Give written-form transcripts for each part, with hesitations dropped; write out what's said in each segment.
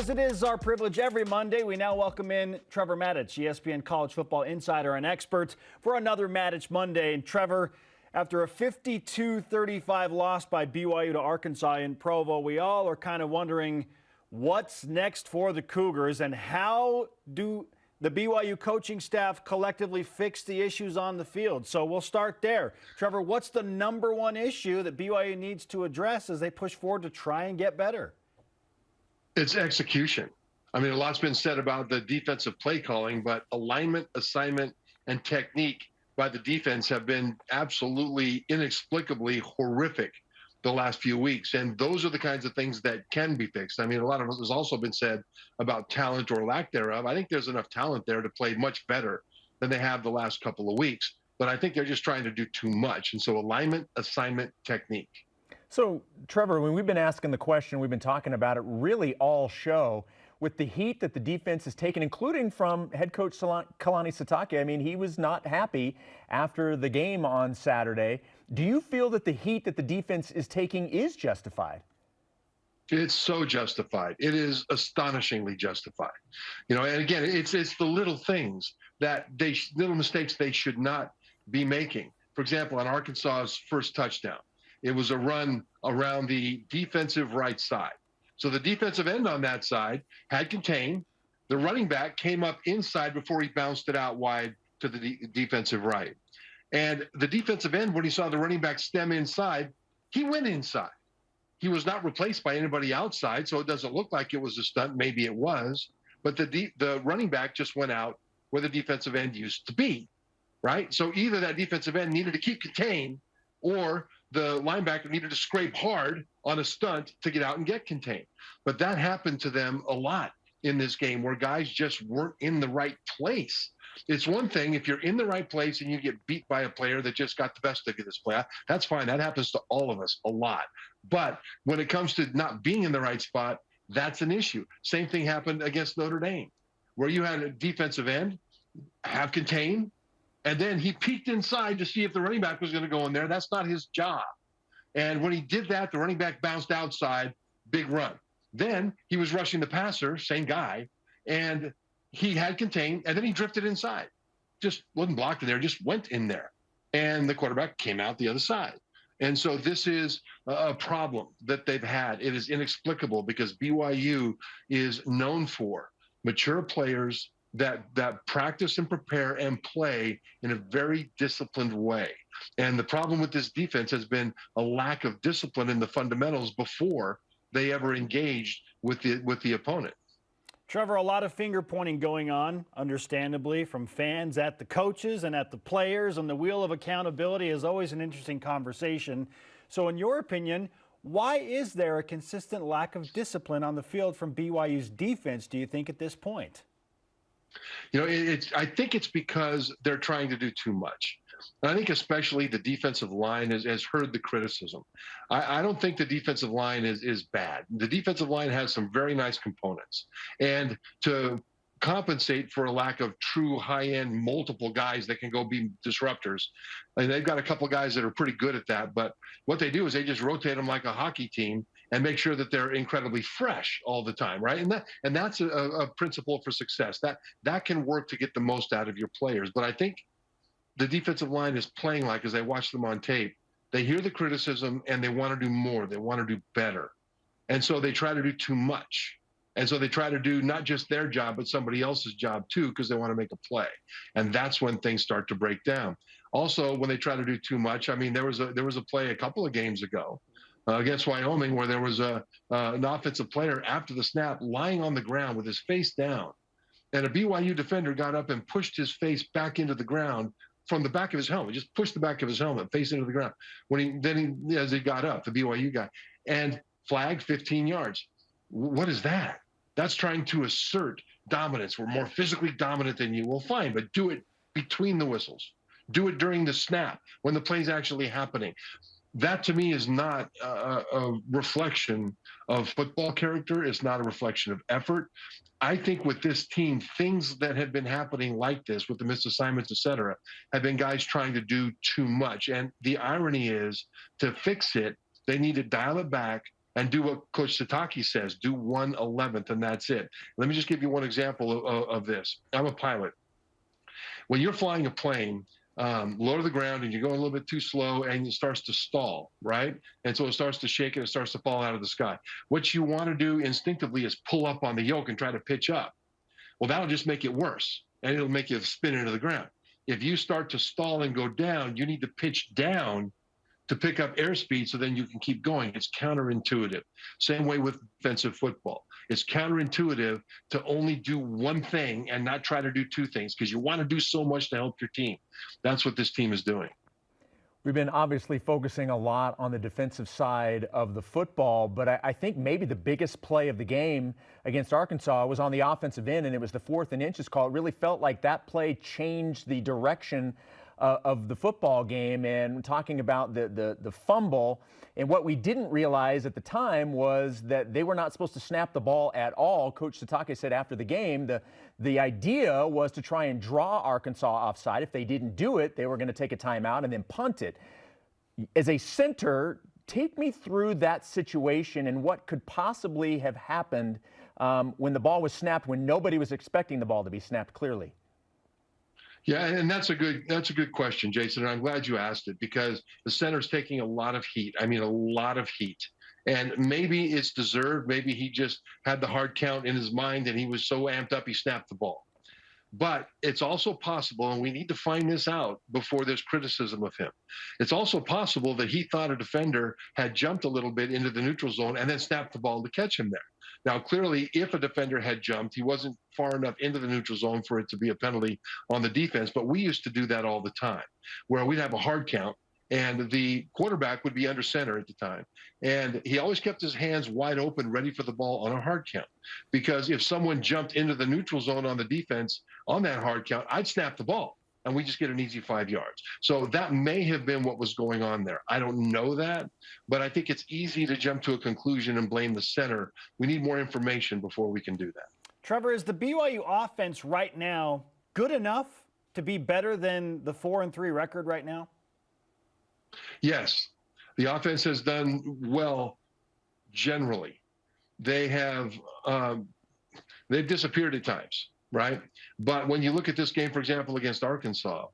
As it is our privilege every Monday, we now welcome in Trevor Matich, ESPN college football insider and expert, for another Matich Monday. And Trevor, after a 52-35 loss by BYU to Arkansas in Provo, we all are kind of wondering what's next for the Cougars and how do the BYU coaching staff collectively fix the issues on the field. So we'll start there. Trevor, what's the number one issue that BYU needs to address as they push forward to try and get better? It's execution. I mean, a lot's been said about the defensive play calling, but alignment, assignment, and technique by the defense have been absolutely inexplicably horrific the last few weeks. And those are the kinds of things that can be fixed. I mean, a lot of it has also been said about talent or lack thereof. I think there's enough talent there to play much better than they have the last couple of weeks. But I think they're just trying to do too much. And so alignment, assignment, technique. So, Trevor, when we've been asking the question, we've been talking about it really all show with the heat that the defense has taken, including from head coach Kalani Sitake. I mean, he was not happy after the game on Saturday. Do you feel that the heat that the defense is taking is justified? It's so justified. It is astonishingly justified. You know, and again, it's the little things that little mistakes they should not be making. For example, on Arkansas's first touchdown, it was a run around the defensive right side. So the defensive end on that side had contained. The running back came up inside before he bounced it out wide to the defensive right. And the defensive end, when he saw the running back stem inside, he went inside. He was not replaced by anybody outside, so it doesn't look like it was a stunt. Maybe it was. But the running back just went out where the defensive end used to be, right? So either that defensive end needed to keep contained or the linebacker needed to scrape hard on a stunt to get out and get contained. But that happened to them a lot in this game where guys just weren't in the right place. It's one thing if you're in the right place and you get beat by a player that just got the best of this play. That's fine. That happens to all of us a lot. But when it comes to not being in the right spot, that's an issue. Same thing happened against Notre Dame, where you had a defensive end have contained, and then he peeked inside to see if the running back was going to go in there. That's not his job. And when he did that, the running back bounced outside, big run. Then he was rushing the passer, same guy, and he had contained, and then he drifted inside. Just wasn't blocked in there, just went in there. And the quarterback came out the other side. And so this is a problem that they've had. It is inexplicable because BYU is known for mature players that practice and prepare and play in a very disciplined way. And the problem with this defense has been a lack of discipline in the fundamentals before they ever engaged with the opponent. Trevor, a lot of finger pointing going on, understandably, from fans at the coaches and at the players, and the wheel of accountability is always an interesting conversation. So in your opinion, why is there a consistent lack of discipline on the field from BYU's defense, do you think, at this point? You know, I think it's because they're trying to do too much. And I think especially the defensive line has heard the criticism. I don't think the defensive line is bad. The defensive line has some very nice components. And to compensate for a lack of true high-end multiple guys that can go be disruptors, and they've got a couple guys that are pretty good at that. But what they do is they just rotate them like a hockey team and make sure that they're incredibly fresh all the time, right? And that's a principle for success. That can work to get the most out of your players. But I think the defensive line is playing like, as I watch them on tape, they hear the criticism and they want to do more. They want to do better. And so they try to do too much. And so they try to do not just their job, but somebody else's job too, because they want to make a play. And that's when things start to break down. Also, when they try to do too much, I mean, there was a play a couple of games ago against Wyoming where there was an offensive player after the snap lying on the ground with his face down. And a BYU defender got up and pushed his face back into the ground from the back of his helmet, just pushed the back of his helmet face into the ground. As he got up, the BYU guy, and flagged 15 yards. What is that? That's trying to assert dominance. We're more physically dominant than you. Well, fine, but do it between the whistles. Do it during the snap when the play's actually happening. That to me is not a reflection of football character. It's not a reflection of effort. I think with this team, things that have been happening like this with the missed assignments, et cetera, have been guys trying to do too much. And the irony is, to fix it, they need to dial it back and do what Coach Satake says, do 1/11, and that's it. Let me just give you one example of this. I'm a pilot. When you're flying a plane, low to the ground and you're going a little bit too slow and it starts to stall, right? And so it starts to shake and it starts to fall out of the sky. What you want to do instinctively is pull up on the yoke and try to pitch up. Well, that'll just make it worse and it'll make you spin into the ground. If you start to stall and go down, you need to pitch down to pick up airspeed so then you can keep going. It's counterintuitive. Same way with defensive football. It's counterintuitive to only do one thing and not try to do two things because you want to do so much to help your team. That's what this team is doing. We've been obviously focusing a lot on the defensive side of the football, but I think maybe the biggest play of the game against Arkansas was on the offensive end, and it was the 4th and inches call. It really felt like that play changed the direction of the football game. And talking about the fumble, and what we didn't realize at the time was that they were not supposed to snap the ball at all. Coach Satake said after the game the idea was to try and draw Arkansas offside. If they didn't do it, they were going to take a timeout and then punt it. As a center, take me through that situation and what could possibly have happened when the ball was snapped, when nobody was expecting the ball to be snapped clearly. Yeah, and that's a good question, Jason. And I'm glad you asked it because the center's taking a lot of heat. I mean, a lot of heat. And maybe it's deserved. Maybe he just had the hard count in his mind and he was so amped up he snapped the ball. But it's also possible, and we need to find this out before there's criticism of him. It's also possible that he thought a defender had jumped a little bit into the neutral zone and then snapped the ball to catch him there. Now, clearly, if a defender had jumped, he wasn't far enough into the neutral zone for it to be a penalty on the defense. But we used to do that all the time, where we'd have a hard count, and the quarterback would be under center at the time. And he always kept his hands wide open, ready for the ball on a hard count. Because if someone jumped into the neutral zone on the defense on that hard count, I'd snap the ball, and we just get an easy 5 yards. So that may have been what was going on there. I don't know that, but I think it's easy to jump to a conclusion and blame the center. We need more information before we can do that. Trevor, is the BYU offense right now good enough to be better than the 4-3 record right now? Yes, the offense has done well generally. They have they've disappeared at times, right? But when you look at this game, for example, against Arkansas,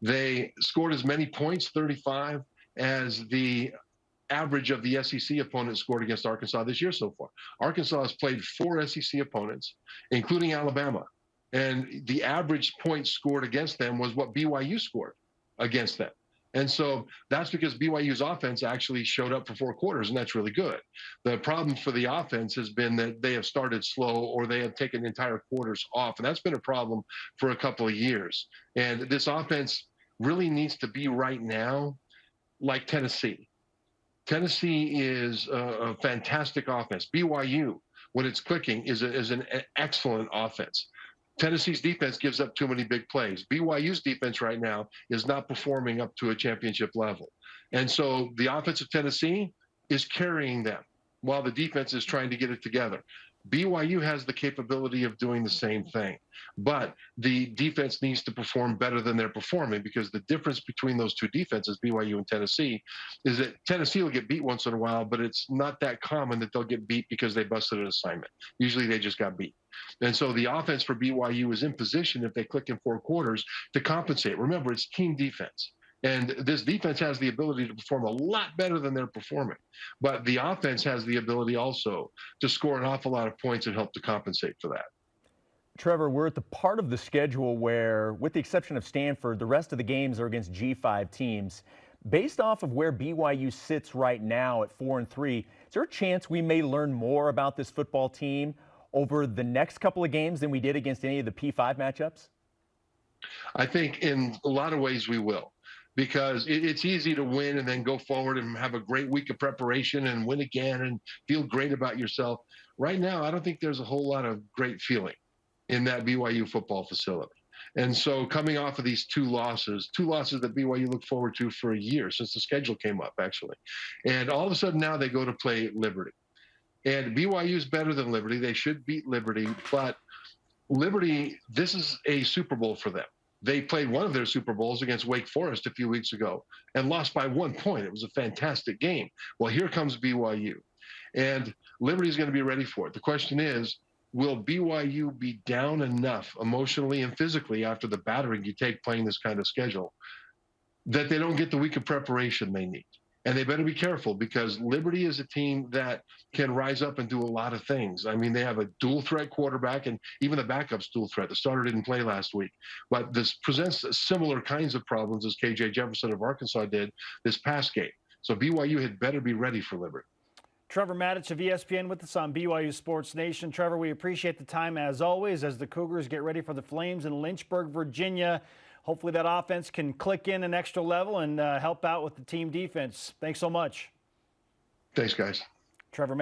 they scored as many points, 35, as the average of the SEC opponents scored against Arkansas this year so far. Arkansas has played 4 SEC opponents, including Alabama, and the average points scored against them was what BYU scored against them. And so that's because BYU's offense actually showed up for 4 quarters, and that's really good. The problem for the offense has been that they have started slow or they have taken entire quarters off, and that's been a problem for a couple of years. And this offense really needs to be right now like Tennessee. Tennessee is a fantastic offense. BYU, when it's clicking, is an excellent offense. Tennessee's defense gives up too many big plays. BYU's defense right now is not performing up to a championship level. And so the offense of Tennessee is carrying them while the defense is trying to get it together. BYU has the capability of doing the same thing, but the defense needs to perform better than they're performing because the difference between those two defenses, BYU and Tennessee, is that Tennessee will get beat once in a while, but it's not that common that they'll get beat because they busted an assignment. Usually they just got beat. And so the offense for BYU is in position, if they click in 4 quarters, to compensate. Remember, it's team defense. And this defense has the ability to perform a lot better than they're performing. But the offense has the ability also to score an awful lot of points and help to compensate for that. Trevor, we're at the part of the schedule where, with the exception of Stanford, the rest of the games are against G5 teams. Based off of where BYU sits right now at 4-3, is there a chance we may learn more about this football team over the next couple of games than we did against any of the P5 matchups? I think in a lot of ways we will. Because it's easy to win and then go forward and have a great week of preparation and win again and feel great about yourself. Right now, I don't think there's a whole lot of great feeling in that BYU football facility. And so coming off of these 2 losses that BYU looked forward to for a year since the schedule came up, actually. And all of a sudden now they go to play Liberty. And BYU is better than Liberty. They should beat Liberty. But Liberty, this is a Super Bowl for them. They played one of their Super Bowls against Wake Forest a few weeks ago and lost by 1 point. It was a fantastic game. Well, here comes BYU. And Liberty's going to be ready for it. The question is, will BYU be down enough emotionally and physically after the battering you take playing this kind of schedule that they don't get the week of preparation they need? And they better be careful, because Liberty is a team that can rise up and do a lot of things. I mean, they have a dual threat quarterback, and even the backup's dual threat. The starter didn't play last week. But this presents similar kinds of problems as KJ Jefferson of Arkansas did this past game. So BYU had better be ready for Liberty. Trevor Matich of ESPN with us on BYU Sports Nation. Trevor, we appreciate the time as always as the Cougars get ready for the Flames in Lynchburg, Virginia. Hopefully that offense can click in an extra level and help out with the team defense. Thanks so much. Thanks, guys. Trevor Matich.